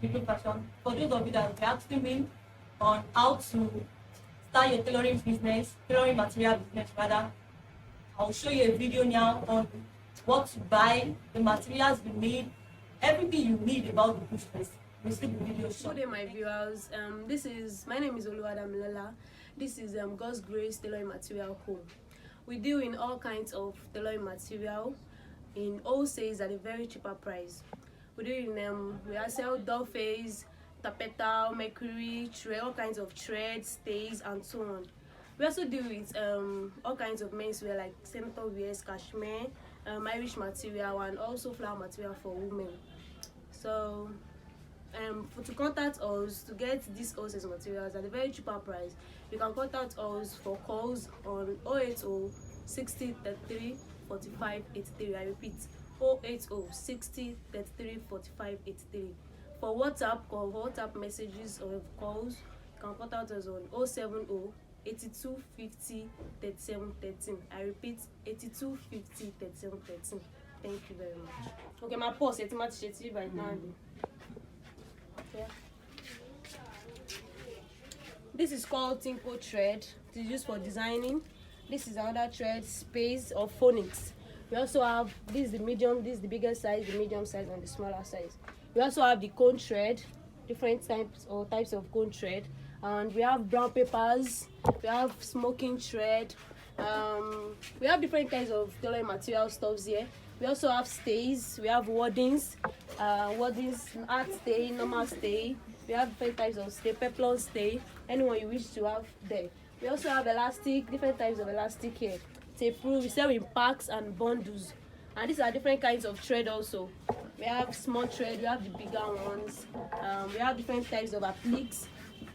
Crepe Fashion. For those of you that are asking me on how to start your tailoring business, tailoring material business rather, I'll show you a video now on what to buy, the materials you need, everything you need about the business. We see the video short. Good day, my viewers. My name is Oluwadamilola. This is God's Grace Tailoring Material Home. We deal in all kinds of tailoring material in wholesales at a very cheaper price. We do we sell doll face, tapetal, mercury, thread, all kinds of threads, stays, and so on. We also deal with all kinds of menswear like senator wears, cashmere, Irish material, and also flower material for women. So to contact us to get these wholesale materials at a very cheaper price, you can contact us for calls on 080 60 33 45 83. I repeat, 080 60 33 45 83. For WhatsApp messages or calls, you can contact us on 070 82 50 37 13. I repeat, 82 50 37 13. Thank you very much. Okay, my post it's much right now. Yeah. This is called Tinko thread. It is used for designing. This is another thread, space or phonics. We also have this is the medium, this is the bigger size, the medium size, and the smaller size. We also have the cone thread, different types of cone thread, and we have brown papers. We have smoking thread. We have different kinds of tailoring material stuffs here. We also have stays. We have wordings, art stay, normal stay. We have different types of stay, peplon stay, anyone you wish to have there. We also have elastic, different types of elastic here. Tape-proof, we sell in packs and bundles. And these are different kinds of thread also. We have small thread, we have the bigger ones. We have different types of appliques.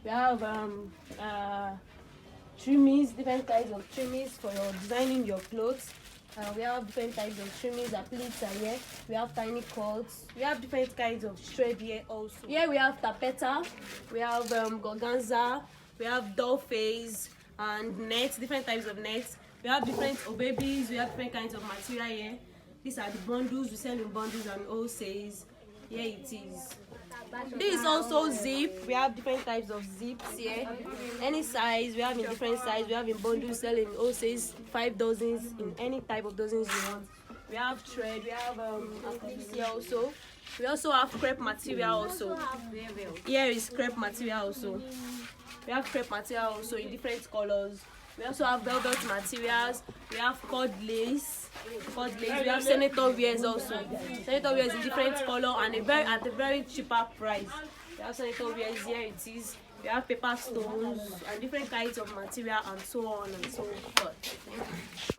We have trimmies, different types of trimmies for your designing your clothes. We have different types of trimmings, appliques are here. We have tiny cords. We have different kinds of thread here also. Here we have tapeta, we have gorganza, we have doll face and nets, different types of nets. We have different babies, we have different kinds of material here. These are the bundles, we sell in bundles and wholesales. Here it is. This is also zip. We have different types of zips here. Any size, we have in different size. We have in bundles, sell in wholesales, 5 dozens, in any type of dozens you want. We have thread, we have appliques here also. We also have crepe material also. Here is crepe material also. We have crepe material also in different colors. We also have velvet materials. We have cord lace. We have senator wears also. Senator wears in different color and at a very cheaper price. We have senator wears, here it is. We have paper stones and different kinds of material and so on and so forth.